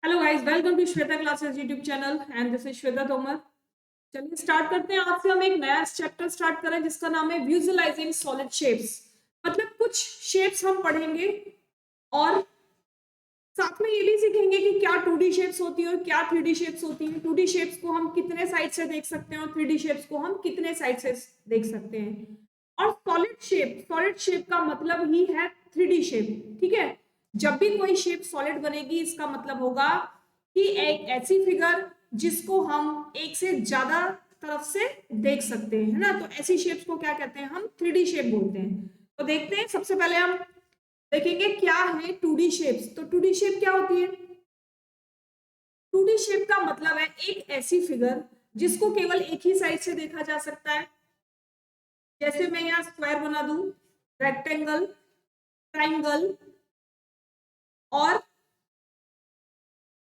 Hello guys, welcome to Shweta classes YouTube channel and this is Shweta Tomar. चलिए start करते हैं। आज से हम एक नया चैप्टर स्टार्ट करें जिसका नाम है विजुअलाइजिंग सॉलिड शेप्स। मतलब कुछ शेप्स हम पढ़ेंगे और साथ में ये भी सीखेंगे कि क्या 2D शेप्स होती है और क्या 3D शेप्स होती है। 2D शेप्स को हम कितने साइड से देख सकते हैं और 3D शेप्स को हम कितने साइड से देख सकते हैं। और सॉलिड शेप का मतलब ही है 3D शेप। ठीक है, जब भी कोई शेप सॉलिड बनेगी इसका मतलब होगा कि एक ऐसी फिगर जिसको हम एक से ज्यादा तरफ से देख सकते हैं, है ना। तो ऐसी शेप्स को क्या कहते हैं, हम 3D शेप बोलते हैं। तो देखते हैं, सबसे पहले हम देखेंगे क्या है 2D शेप्स। तो 2D शेप क्या होती है? 2D शेप का मतलब है एक ऐसी फिगर जिसको केवल एक ही साइड से देखा जा सकता है। जैसे मैं यहाँ स्क्वायर बना दूं, रेक्टेंगल, ट्राइंगल और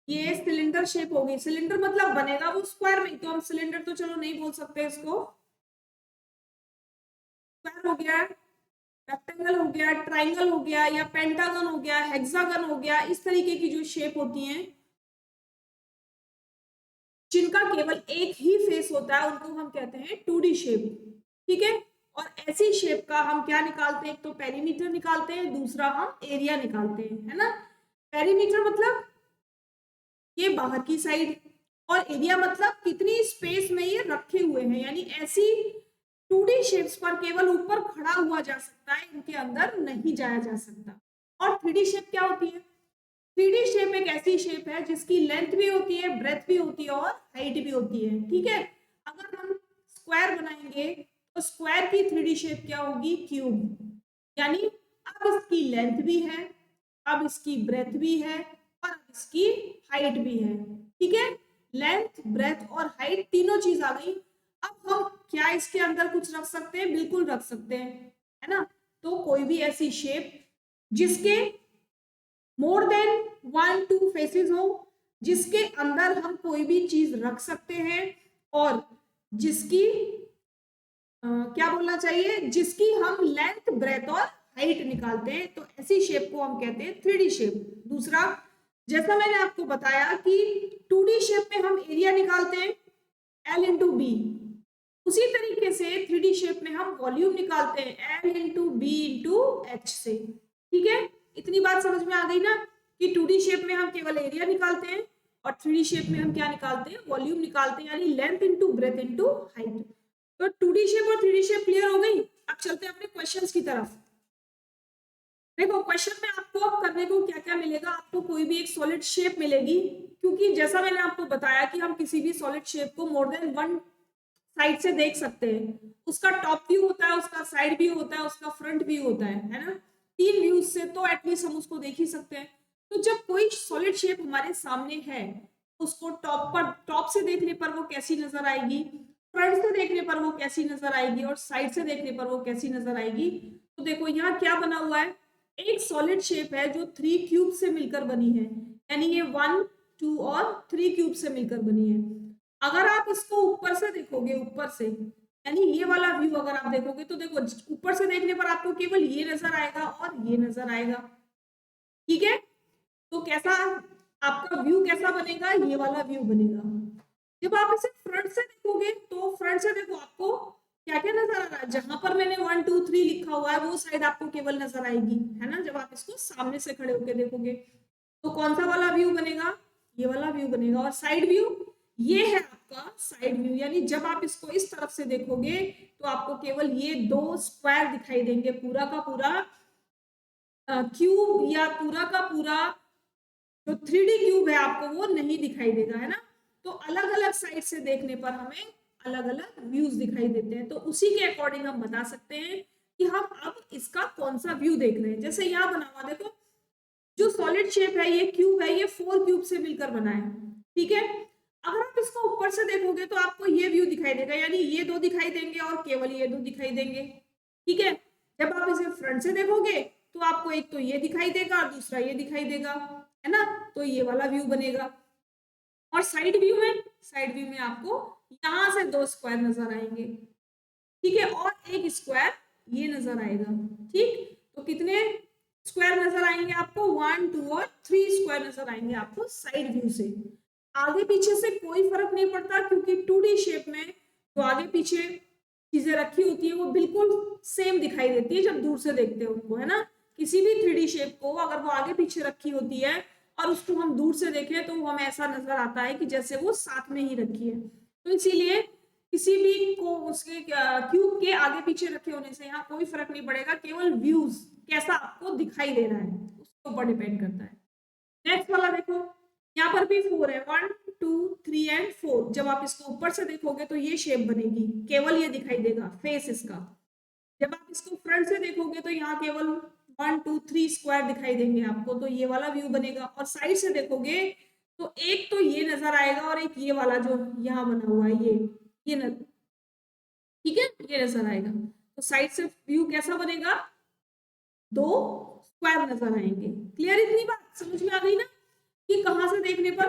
ये सिलेंडर शेप होगी। सिलेंडर मतलब बनेगा वो स्क्वायर में, तो हम सिलेंडर तो चलो नहीं बोल सकते इसको। स्क्वायर हो गया, रेक्टेंगल हो गया, ट्राइंगल हो गया, या पेंटागन हो गया, हेक्सागन हो गया। इस तरीके की जो शेप होती हैं जिनका केवल एक ही फेस होता है उनको हम कहते हैं 2D शेप। ठीक है, और ऐसी शेप का हम क्या निकालते हैं? एक तो पेरीमीटर निकालते हैं, दूसरा हम एरिया निकालते हैं, है ना। पेरीमीटर मतलब ये बाहर की साइड, और एरिया मतलब कितनी स्पेस में ये रखे हुए हैं। यानी ऐसी 2D शेप्स पर केवल ऊपर खड़ा हुआ जा सकता है, इनके अंदर नहीं जाया जा सकता। और 3D शेप क्या होती है? 3D शेप एक ऐसी शेप है जिसकी लेंथ भी होती है, ब्रेथ भी होती है और हाइट भी होती है। ठीक है, अगर हम स्क्वायर बनाएंगे तो स्क्वायर की 3D शेप क्या होगी? क्यूब। यानी अब इसकी लेंथ भी है, अब इसकी ब्रेथ भी है और अब इसकी हाइट भी है। ठीक है, लेंथ, ब्रेथ और हाइट तीनों चीज आ गई। अब हम क्या इसके अंदर कुछ रख सकते हैं? बिल्कुल रख सकते हैं, है ना। तो कोई भी ऐसी शेप जिसके मोर देन 1-2 फेसेस हो, जिसके अंदर हम कोई भी चीज रख सकते हैं और जिसकी क्या बोलना चाहिए, जिसकी हम लेंथ, ब्रेथ और हाइट निकालते हैं, तो ऐसी शेप को हम कहते हैं 3D शेप। दूसरा, जैसा मैंने आपको बताया कि 2D शेप में हम एरिया निकालते हैं L इंटू बी, उसी तरीके से 3D शेप में हम वॉल्यूम निकालते हैं L into B into H से। ठीक है, इतनी बात समझ में आ गई ना कि 2D शेप में हम केवल एरिया निकालते हैं और 3D शेप में हम क्या निकालते हैं? वॉल्यूम निकालते हैं, यानी length into breadth into height. तो 2D शेप और 3D शेप क्लियर हो गई। अब चलते हैं अपने क्वेश्चंस की तरफ। देखो, क्वेश्चन में आपको अब करने को क्या क्या मिलेगा। आपको कोई भी एक सॉलिड शेप मिलेगी, क्योंकि जैसा मैंने आपको बताया कि हम किसी भी सॉलिड शेप को मोर देन वन साइड से देख सकते हैं। उसका टॉप व्यू होता है, उसका साइड व्यू होता है, उसका फ्रंट व्यू होता है ना। 3 व्यूज से तो एटलीस्ट हम उसको देख ही सकते हैं। तो जब कोई सॉलिड शेप हमारे सामने है, उसको टॉप से देखने पर वो कैसी नजर आएगी, फ्रंट से देखने पर वो कैसी नजर आएगी और साइड से देखने पर वो कैसी नजर आएगी। तो देखो यहाँ क्या बना हुआ है, एक सॉलिड शेप है जो 3 क्यूब से मिलकर बनी है। यानी ये 1, 2 और 3 क्यूब से मिलकर बनी है। अगर आप इसको ऊपर से देखोगे, ऊपर से यानी ये वाला व्यू अगर आप देखोगे, तो देखो ऊपर से देखने पर आपको केवल ये नजर आएगा और ये नजर आएगा। ठीक है, तो कैसा आपका व्यू कैसा बनेगा? ये वाला व्यू बनेगा। जब आप इसे फ्रंट से देखोगे तो फ्रंट से देखो आपको क्या क्या नजर आ रहा है। जहां पर मैंने 1, 2, 3 लिखा हुआ है वो साइड आपको केवल नजर आएगी, है ना, जब आप इसको सामने से खड़े होकर देखोगे। तो कौन सा वाला व्यू बनेगा? ये वाला व्यू बनेगा। और साइड व्यू, ये है आपका साइड व्यू। यानी जब आप इसको इस तरफ से देखोगे तो आपको केवल ये 2 स्क्वायर दिखाई देंगे, पूरा का पूरा क्यूब या पूरा का पूरा जो 3D क्यूब है आपको वो नहीं दिखाई देगा, है ना। तो अलग अलग साइड से देखने पर हमें अलग अलग व्यूज दिखाई देते हैं। तो उसी के अकॉर्डिंग हम बता सकते हैं कि हम अब इसका कौन सा व्यू देख रहे हैं। जैसे यहाँ बना हुआ देखो, जो सॉलिड शेप है, ये क्यूब है, ये 4 क्यूब से मिलकर बना है। ठीक है, अगर आप इसको ऊपर से देखोगे तो आपको ये व्यू दिखाई देगा, यानी ये 2 दिखाई देंगे और केवल ये 2 दिखाई देंगे। ठीक है, जब आप इसे फ्रंट से देखोगे तो आपको एक तो ये दिखाई देगा और दूसरा ये दिखाई देगा, है ना। तो ये वाला व्यू बनेगा। और साइड व्यू में आपको यहां से 2 स्क्वायर नजर आएंगे। ठीक है, और एक स्क्वायर ये नजर आएगा। ठीक, तो कितने स्क्वायर नजर आएंगे आपको? 1, 2 और 3 स्क्वायर नजर आएंगे आपको साइड व्यू से। आगे पीछे से कोई फर्क नहीं पड़ता, क्योंकि 2D शेप में जो आगे पीछे चीजें रखी होती है वो बिल्कुल सेम दिखाई देती है जब दूर से देखते हैं उनको, है ना। किसी भी 3D शेप को अगर वो आगे पीछे रखी होती है और उसको हम दूर से देखें तो हमें ऐसा नजर आता है कि जैसे वो साथ में ही रखी है। तो इसीलिए किसी भी को उसके क्यूब के आगे पीछे रखे होने से यहाँ कोई फर्क नहीं पड़ेगा, केवल व्यूज कैसा आपको दिखाई दे रहा है उसके ऊपर डिपेंड करता है। नेक्स्ट वाला देखो, यहाँ पर भी 4 है, 1 2 3 एंड 4। जब आप इसको ऊपर से देखोगे तो ये शेप बनेगी, केवल ये दिखाई देगा फेस इसका। जब आप इसको फ्रंट से देखोगे तो यहाँ केवल 1 2 3 स्क्वायर दिखाई देंगे आपको, तो ये वाला व्यू बनेगा। और साइड से देखोगे तो एक तो ये नजर आएगा और एक ये वाला जो यहाँ बना हुआ है ये नजर, ठीक है, ये नजर आएगा। तो साइड से व्यू कैसा बनेगा, 2 स्क्वायर नजर आएंगे। क्लियर, इतनी बात समझ में आ गई ना कि कहां से देखने पर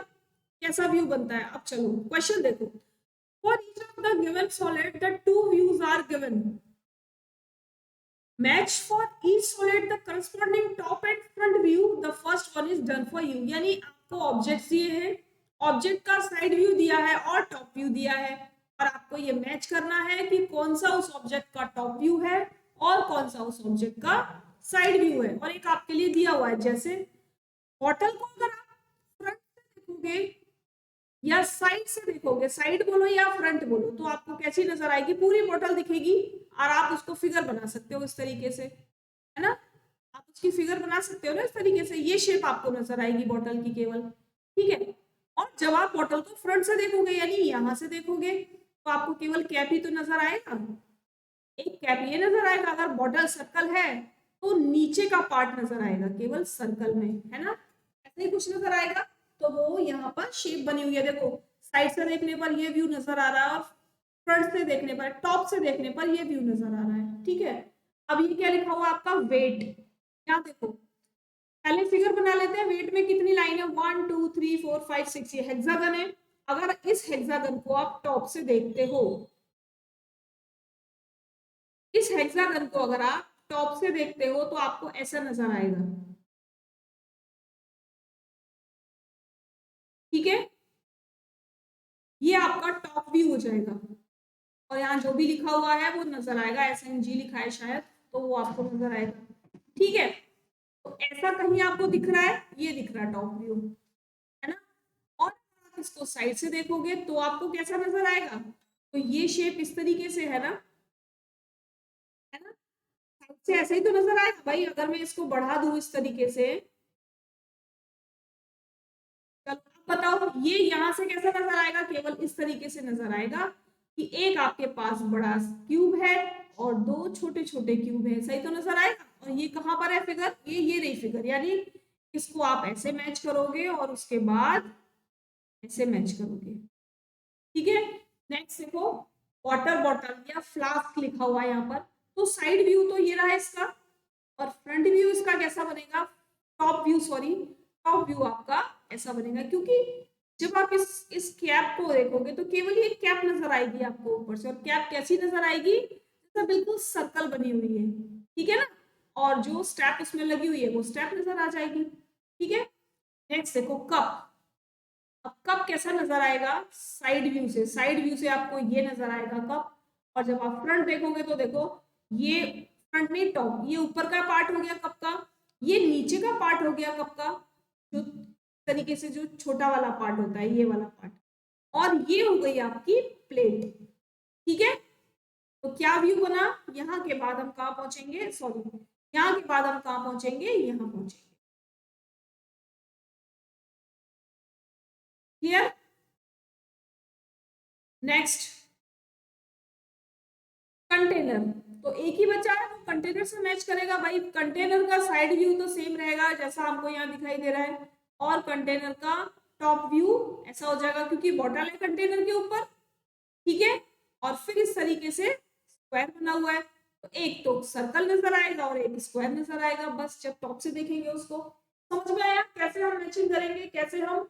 कैसा व्यू बनता है। अब चलो क्वेश्चन देखो, for each of the given solid the 2 views are given, match for each solid the corresponding top and front view, the first one is done for you. यानी आपको ऑब्जेक्ट दिए हैं, ऑब्जेक्ट का साइड व्यू दिया है और top view दिया है, और आपको ये मैच करना है कि कौन सा उस ऑब्जेक्ट का टॉप व्यू है और कौन सा उस ऑब्जेक्ट का साइड व्यू है। और एक आपके लिए दिया हुआ है, जैसे बॉटल को अगर आप फ्रंट से देखोगे या साइड से देखोगे, साइड बोलो या फ्रंट बोलो, तो आपको कैसी नजर आएगी, पूरी बॉटल दिखेगी और आप उसको फिगर बना सकते हो इस तरीके से, है ना। आप उसकी फिगर बना सकते हो ना इस तरीके से, ये शेप आपको नजर आएगी बॉटल की केवल, ठीक है। और जब आप बॉटल को फ्रंट से देखोगे यानी यहां से देखोगे तो आपको केवल कैप ही तो नजर आएगा, एक कैप ये नजर आएगा। अगर बॉटल सर्कल है तो नीचे का पार्ट नजर आएगा केवल सर्कल में, है ना, ऐसे ही कुछ नजर आएगा। तो वो यहाँ पर शेप बनी हुई है, देखो साइड से देखने पर ये व्यू नजर आ रहा है और फ्रंट से देखने पर, टॉप से देखने पर ये व्यू नजर आ रहा है, ठीक है। अब ये क्या लिखा हुआ है आपका, वेट। यहाँ देखो पहले फिगर बना लेते हैं, वेट में कितनी लाइन है, 1 2 3 4 5 6, ये हेक्सागन है। अगर इस हेक्सागन को आप टॉप से देखते हो, इस हेक्सागन को अगर आप टॉप से देखते हो तो आपको ऐसा नजर आएगा, ठीक है। ये आपका टॉप व्यू हो जाएगा और यहाँ जो भी लिखा हुआ है वो नजर आएगा, SNG लिखा है शायद, तो वो आपको नजर आएगा, ठीक है। तो ऐसा कहीं आपको दिख रहा है, ये दिख रहा है टॉप व्यू, है ना। और आप इसको साइड से देखोगे तो आपको कैसा नजर आएगा, तो ये शेप इस तरीके से है ना, है ना, साइड से ऐसे ही तो नजर आएगा भाई। अगर मैं इसको बढ़ा दूं इस तरीके से, बताओ ये यहाँ से कैसा नजर आएगा, केवल इस तरीके से नजर आएगा कि एक आपके पास बड़ा क्यूब है और 2 छोटे छोटे क्यूब है, सही तो नजर आएगा। और ये कहाँ पर है फिगर, ये रही फिगर, यानी इसको आप ऐसे मैच करोगे और उसके बाद ऐसे मैच करोगे, ठीक है। नेक्स्ट देखो, वाटर बॉटल या फ्लास्क लिखा हुआ है यहाँ पर, तो साइड व्यू तो ये रहा इसका, और फ्रंट व्यू इसका कैसा बनेगा, top view sorry, top view आपका ऐसा बनेगा। क्योंकि जब आप इस कैप को देखोगे तो केवल ये कैप नजर आएगी आपको ऊपर से, और कैप कैसी नजर आएगी, जैसा बिल्कुल सर्कल बनी हुई है, ठीक है ना। और जो स्टेप उसमें लगी हुई है वो स्टेप नजर आ जाएगी, ठीक है। नेक्स्ट देखो कप, अब कप कैसा नजर आएगा, साइड व्यू से, साइड व्यू से आपको ये नजर आएगा कप। और जब आप फ्रंट देखोगे तो देखो ये फ्रंट में टॉप, ये ऊपर का पार्ट हो गया कप का, ये नीचे का पार्ट हो गया कप का, जो तरीके से जो छोटा वाला पार्ट होता है ये वाला पार्ट, और ये हो गई आपकी प्लेट, ठीक है। तो क्या व्यू बना, यहाँ के बाद हम कहाँ पहुंचेंगे, सॉरी यहाँ के बाद हम कहाँ पहुंचेंगे, यहाँ पहुंचेंगे, क्लियर। नेक्स्ट कंटेनर, तो एक ही बचा है, वो कंटेनर से मैच करेगा भाई। कंटेनर का साइड व्यू तो सेम रहेगा जैसा हमको यहाँ दिखाई दे रहा है, और कंटेनर का टॉप व्यू ऐसा हो जाएगा क्योंकि बॉटल है कंटेनर के ऊपर, ठीक है। और फिर इस तरीके से स्क्वायर बना हुआ है, तो एक तो सर्कल नजर आएगा और एक स्क्वायर नजर आएगा, बस जब टॉप से देखेंगे उसको। समझ में आया कैसे हम मैचिंग करेंगे, कैसे हम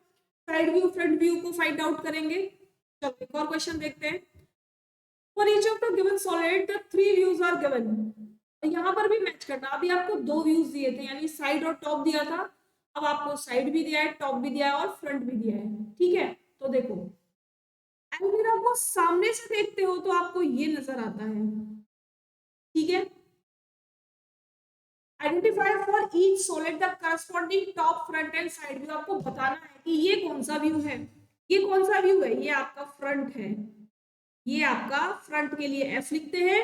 साइड व्यू फ्रंट व्यू को फाइंड आउट करेंगे। चलो एक और क्वेश्चन देखते हैं, For each of the given solid, the 3 views are given. यहाँ पर भी मैच करना, अभी आपको 2 व्यूज दिए थे यानी साइड और टॉप दिया था, अब आपको साइड भी दिया है, टॉप भी दिया है और फ्रंट भी दिया है, ठीक है। तो देखो एल्मीरा को सामने से देखते हो तो आपको ये नजर आता है, ठीक है। Identify for each solid the corresponding top front end side view. आपको बताना है कि ये कौन सा व्यू है, ये कौन सा व्यू है, ये आपका फ्रंट है, ये आपका फ्रंट के लिए एफ लिखते हैं।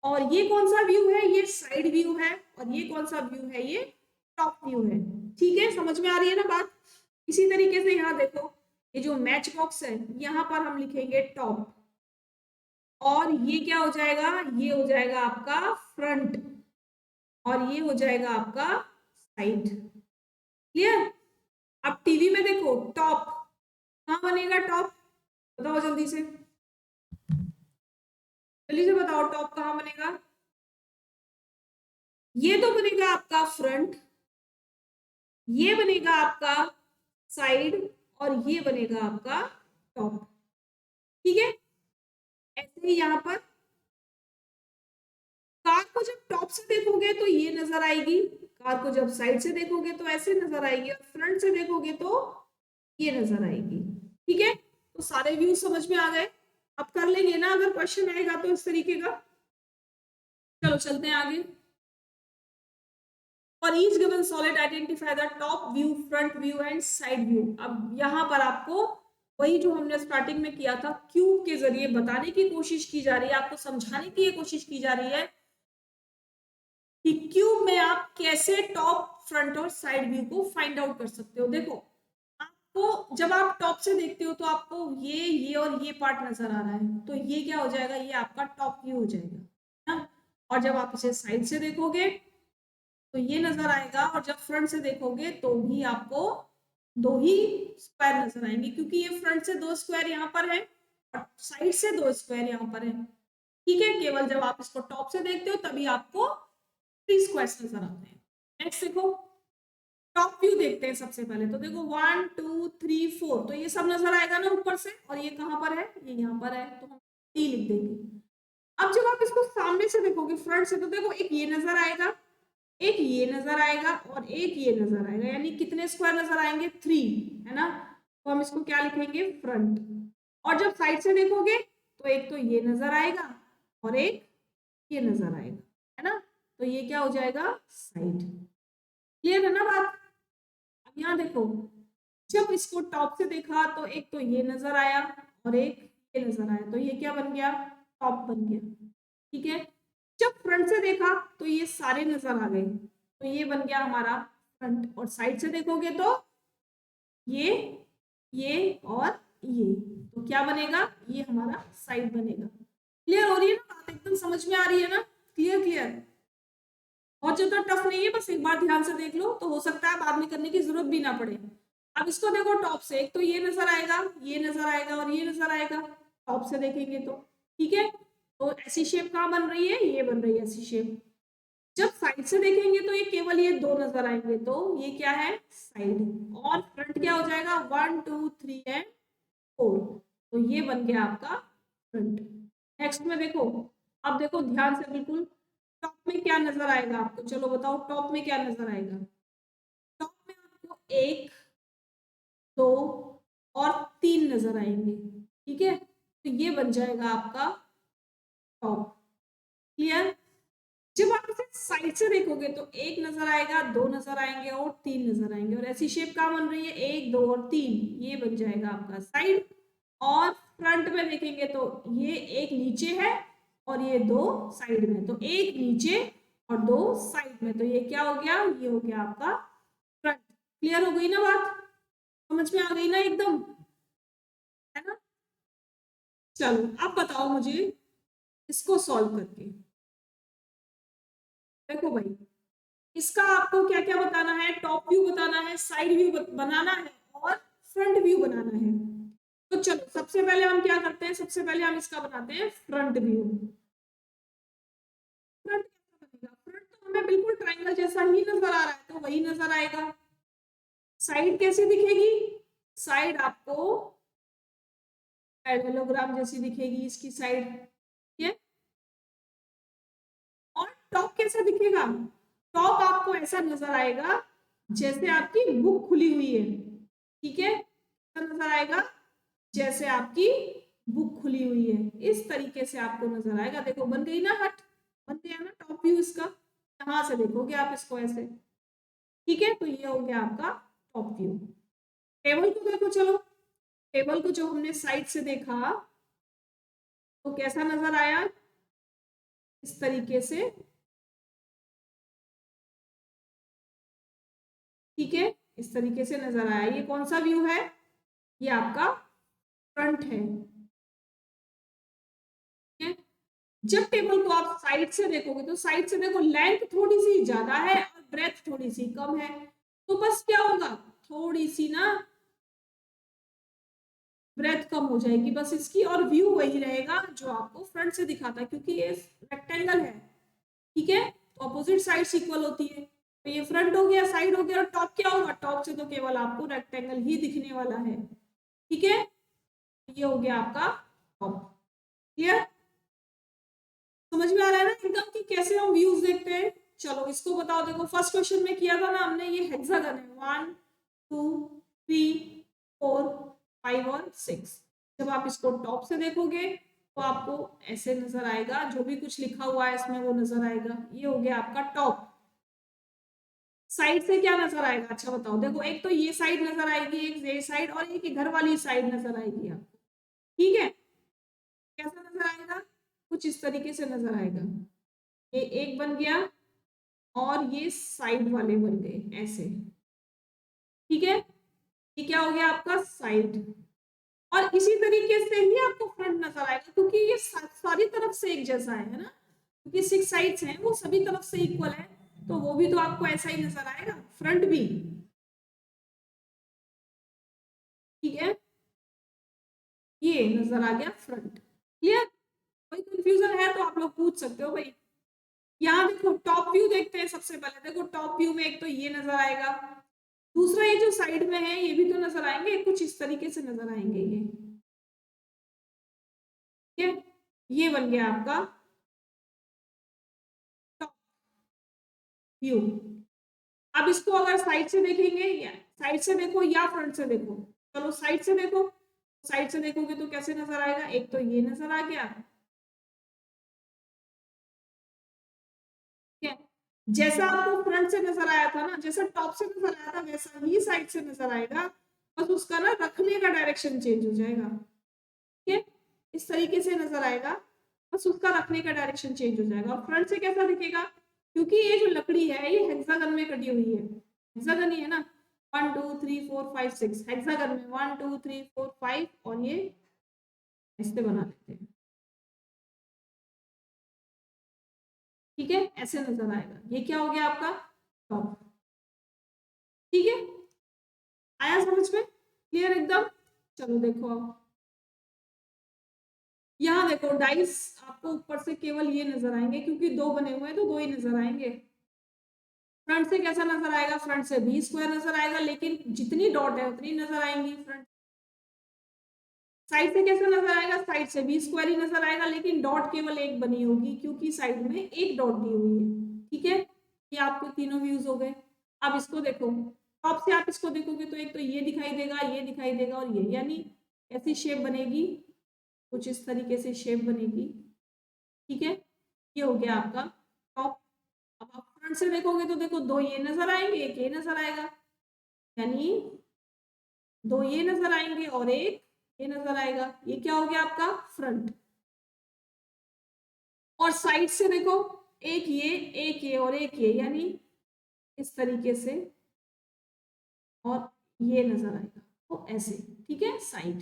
और ये कौन सा व्यू है, ये साइड व्यू है। और ये कौन सा व्यू है, ये टॉप व्यू है, ठीक है। समझ में आ रही है ना बात। इसी तरीके से यहाँ देखो, ये जो मैच बॉक्स है यहाँ पर हम लिखेंगे टॉप, और ये क्या हो जाएगा, ये हो जाएगा आपका फ्रंट, और ये हो जाएगा आपका साइड। क्लियर। अब टीवी में देखो टॉप कहाँ बनेगा, टॉप बताओ जल्दी से, जल्दी से बताओ टॉप कहाँ बनेगा। ये तो बनेगा आपका फ्रंट, ये बनेगा आपका साइड, और ये बनेगा आपका टॉप, ठीक है। ऐसे ही यहाँ पर कार को जब टॉप से देखोगे तो ये नजर आएगी, कार को जब साइड से देखोगे तो ऐसे नजर आएगी, और फ्रंट से देखोगे तो ये नजर आएगी, ठीक है। तो सारे व्यू समझ में आ गए। अब कर लेंगे ना अगर क्वेश्चन आएगा तो इस तरीके का। चलो चलते हैं आगे। For each given solid identify the top view, front view and side view. अब यहाँ पर आपको वही जो हमने स्टार्टिंग में किया था, क्यूब के जरिए बताने की कोशिश की जा रही है, आपको समझाने की ये कोशिश की जा रही है कि क्यूब में आप कैसे टॉप, फ्रंट और साइड व्यू को फाइंड आउट कर सकते हो। देखो आपको जब आप टॉप से देखते हो तो आपको ये और ये पार्ट नजर आ रहा है, तो ये क्या हो जाएगा, ये आपका टॉप व्यू हो जाएगा ना। और जब आप इसे साइड से देखोगे तो ये नजर आएगा, और जब फ्रंट से देखोगे तो भी आपको दो ही स्क्वायर नजर आएंगे, क्योंकि ये फ्रंट से दो स्क्वायर यहाँ पर है और साइड से दो स्क्वायर यहाँ पर है, ठीक है। केवल जब आप इसको टॉप से देखते हो तभी आपको थ्री स्क्वायर्स नजर आते हैं। नेक्स्ट देखो, टॉप व्यू देखते हैं सबसे पहले। तो देखो 1 2 3 4, तो ये सब नजर आएगा ना ऊपर से, और ये कहाँ पर है, ये यहाँ पर है, तो हम 3 लिख देंगे। अब जब आप इसको सामने से देखोगे फ्रंट से, तो देखो एक ये नजर आएगा, एक ये नजर आएगा, और एक ये नजर आएगा, यानी कितने स्क्वायर नजर आएंगे, 3, है ना। तो हम इसको क्या लिखेंगे, फ्रंट। और जब साइड से देखोगे तो एक तो ये नजर आएगा और एक ये नजर आएगा, है ना। तो ये क्या हो जाएगा, साइड। क्लियर है ना बात। अब यहाँ देखो, जब इसको टॉप से देखा तो एक तो ये नजर आया और एक ये नजर आया, तो ये क्या बन गया, टॉप बन गया, ठीक है। जब फ्रंट से देखा तो ये सारे नजर आ गए, तो ये बन गया हमारा फ्रंट। और साइड से देखोगे तो ये और ये, तो क्या बनेगा, ये हमारा साइड बनेगा। क्लियर हो रही है ना बात, एकदम समझ में आ रही है ना। क्लियर क्लियर, बहुत ज्यादा टफ नहीं है, बस एक बार ध्यान से देख लो तो हो सकता है बाद में करने की जरूरत भी ना पड़े। अब इसको देखो टॉप से, एक तो ये नजर आएगा, ये नजर आएगा और ये नजर आएगा, टॉप से देखेंगे तो, ठीक है। तो ऐसी शेप कहाँ बन रही है, ये बन रही है ऐसी शेप। जब साइड से देखेंगे तो ये केवल ये दो नजर आएंगे, तो ये क्या है, साइड। और फ्रंट क्या हो जाएगा, 1 2 3 एंड 4, तो ये बन गया आपका फ्रंट। नेक्स्ट में देखो, अब देखो ध्यान से बिल्कुल, टॉप में क्या नजर आएगा आपको, चलो बताओ टॉप में क्या नजर आएगा। टॉप में आपको 1 2 और 3 नजर आएंगे, ठीक है। तो ये बन जाएगा आपका टॉप। क्लियर। जब आप इसे साइड से देखोगे तो एक नजर आएगा, दो नजर आएंगे और 3 नजर आएंगे, और ऐसी शेप कहाँ बन रही है, 1 2 और 3, ये बन जाएगा आपका साइड। और फ्रंट में देखेंगे तो ये एक नीचे है और ये दो साइड में, तो एक नीचे और दो साइड में, तो ये क्या हो गया, ये हो गया आपका फ्रंट। क्लियर हो गई ना बात, समझ में आ गई ना एकदम, है ना। चलो अब बताओ मुझे इसको सॉल्व करके। देखो भाई, इसका आपको क्या क्या बताना है, टॉप व्यू बताना है, साइड व्यू बनाना है और फ्रंट व्यू बनाना है। तो चलो सबसे पहले हम क्या करते हैं, सबसे पहले हम इसका बनाते हैं फ्रंट व्यू। फ्रंट कैसा बनेगा, फ्रंट तो हमें बिल्कुल ट्रायंगल जैसा ही नजर आ रहा है, तो वही नजर आएगा। साइड कैसी दिखेगी, साइड आपको पैरेललोग्राम जैसी दिखेगी इसकी साइड, ठीक है। और टॉप कैसा दिखेगा, टॉप आपको ऐसा नजर आएगा जैसे आपकी बुक खुली हुई है, ठीक है, कैसा नजर आएगा, जैसे आपकी बुक खुली हुई है, इस तरीके से आपको नजर आएगा। देखो बन गई ना हट, बन गया ना टॉप व्यू इसका, यहां से देखोगे आप इसको ऐसे, ठीक है, तो ये हो गया आपका टॉप व्यू। टेबल को देखो, चलो टेबल को जो हमने साइड से देखा तो कैसा नजर आया, इस तरीके से, ठीक है, इस तरीके से नजर आया। ये कौन सा व्यू है, ये आपका फ्रंट है, ठीक है। जब टेबल को आप साइड से देखोगे तो साइड से देखो लेंथ थोड़ी सी ज्यादा है और ब्रेथ थोड़ी सी कम है, तो बस क्या होगा, थोड़ी सी ना ब्रेथ कम हो जाएगी बस इसकी, और व्यू वही रहेगा जो आपको फ्रंट से दिखाता है, क्योंकि ये रेक्टेंगल है, ठीक है, तो अपोजिट साइड्स इक्वल होती है, तो ये फ्रंट हो गया, साइड हो गया, और टॉप क्या होगा, टॉप से तो केवल आपको रेक्टेंगल ही दिखने वाला है, ठीक है, ये हो गया आपका टॉप। क्लियर, समझ में आ रहा है ना एकदम कि कैसे हम व्यूज देखते हैं। चलो इसको बताओ, देखो फर्स्ट क्वेश्चन में किया था ना हमने, ये हेक्सागन है, 1 2 3 4 5 और 6। जब आप इसको टॉप से देखोगे तो आपको ऐसे नजर आएगा, जो भी कुछ लिखा हुआ है इसमें वो नजर आएगा, ये हो गया आपका टॉप। साइड से क्या नजर आएगा, अच्छा बताओ, देखो एक तो ये साइड नजर आएगी, एक ये साइड, और एक घर वाली साइड नजर आएगी आपको, ठीक है, कैसा नजर आएगा, कुछ इस तरीके से नजर आएगा, ये एक बन गया और ये साइड वाले बन गए ऐसे, ठीक है, ये क्या हो गया आपका साइड, और इसी तरीके से ही आपको फ्रंट नजर आएगा, क्योंकि ये सारी तरफ से एक जैसा है ना, क्योंकि 6 साइड्स हैं वो सभी तरफ से इक्वल है, तो वो भी तो आपको ऐसा ही नजर आएगा, फ्रंट भी, ठीक है, ये नजर आ गया फ्रंट। क्लियर, कोई कंफ्यूजन है तो आप लोग पूछ सकते हो भाई। यहाँ देखो टॉप व्यू देखते हैं सबसे पहले, देखो टॉप व्यू में एक तो ये नजर आएगा, दूसरा ये जो साइड में है ये भी तो नजर आएंगे, कुछ इस तरीके से नजर आएंगे ये, ठीक है, ये बन गया आपका टॉप व्यू। अब इसको अगर साइड से देखेंगे, या साइड से देखो या फ्रंट से देखो, चलो साइड से देखो, साइड से देखोगे तो कैसे नजर आएगा, एक तो ये नजर आ गया, ठीक है, जैसा आपको फ्रंट से नजर आया था ना, जैसा टॉप से नजर आया था वैसा ही साइड से नजर आएगा, बस उसका ना रखने का डायरेक्शन चेंज हो जाएगा, ठीक है, इस तरीके से नजर आएगा, बस उसका रखने का डायरेक्शन चेंज हो जाएगा। और फ्रंट से कैसा दिखेगा, क्योंकि ये जो लकड़ी है ये हेक्सागन में कटी हुई है, हेक्सागन ही है ना, 1 2 3 4 5 6 हेक्सागन में 1 2 3 4 5, और ये ऐसे बना लेते हैं, ठीक है, ऐसे नजर आएगा, ये क्या हो गया आपका टॉप, ठीक है, आया समझ में, क्लियर एकदम। चलो देखो अब यहाँ देखो डाइस आपको ऊपर से केवल ये नजर आएंगे, क्योंकि दो बने हुए हैं तो दो ही नजर आएंगे। फ्रंट से कैसा नजर आएगा, फ्रंट से भी स्क्वायर नजर आएगा, लेकिन जितनी डॉट है उतनी नजर आएंगी फ्रंट। साइड से कैसा नजर आएगा, साइड से भी स्क्वायर ही नजर आएगा, लेकिन डॉट केवल एक बनी होगी, क्योंकि साइड में एक डॉट दी हुई है, ठीक है, ये आपको तीनों व्यूज हो गए। अब इसको देखो, टॉप से आप इसको देखोगे तो एक तो ये दिखाई देगा, ये दिखाई देगा, और ये, यानी ऐसी शेप बनेगी, कुछ इस तरीके से शेप बनेगी, ठीक है, ये हो गया आपका टॉप। अब आप फ्रंट से देखोगे तो देखो दो ये नजर आएंगे, एक ये नजर आएगा, यानी दो ये नजर आएंगे और एक ये नजर आएगा, ये क्या हो गया आपका फ्रंट। और साइड से देखो, एक ये, एक ये और एक ये, यानी इस तरीके से, और ये नजर आएगा, तो ऐसे, ठीक है, साइड।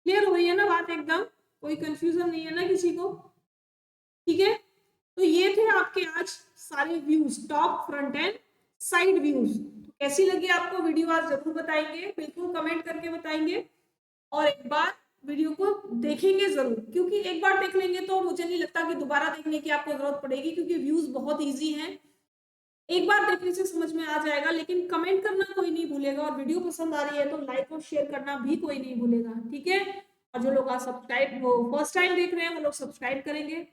क्लियर हो रही है ना बात एकदम, कोई कंफ्यूजन नहीं है ना किसी को, ठीक है। तो ये थे आपके आज सारे views, top front end side views. तो कैसी लगी आपको वीडियो आज जरूर बताएंगे, बिल्कुल कमेंट करके बताएंगे, और एक बार वीडियो को देखेंगे जरूर, क्योंकि एक बार देख लेंगे तो मुझे नहीं लगता कि दोबारा देखने की आपको जरूरत पड़ेगी, क्योंकि व्यूज बहुत इजी हैं, एक बार देखने से समझ में आ जाएगा। लेकिन कमेंट करना कोई नहीं भूलेगा, और वीडियो पसंद आ रही है तो लाइक और शेयर करना भी कोई नहीं भूलेगा, ठीक है। और जो लोग आज सब्सक्राइब, वो फर्स्ट टाइम देख रहे हैं वो लोग सब्सक्राइब करेंगे।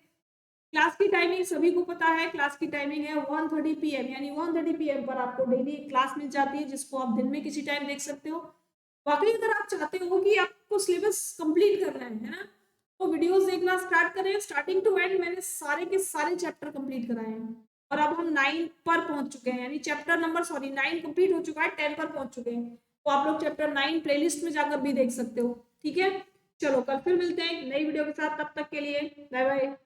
क्लास की टाइमिंग सभी को पता है, क्लास की टाइमिंग है 1:30 PM, यानी 1:30 PM पर आपको डेली क्लास मिल जाती है, जिसको आप दिन में किसी टाइम देख सकते हो। बाकी अगर आप चाहते हो कि आपको सिलेबस कंप्लीट करना है ना, तो वीडियोस देखना स्टार्ट करें। स्टार्टिंग टू एंड मैंने सारे के सारे चैप्टर कंप्लीट कराए हैं, और अब हम 9 पर पहुंच चुके हैं, यानी चैप्टर नंबर 9 कंप्लीट हो चुका है, 10 पर पहुंच चुके हैं। तो आप लोग चैप्टर 9 प्लेलिस्ट में जाकर भी देख सकते हो। ठीक है, चलो कल फिर मिलते हैं एक नई वीडियो के साथ, तब तक के लिए बाय बाय।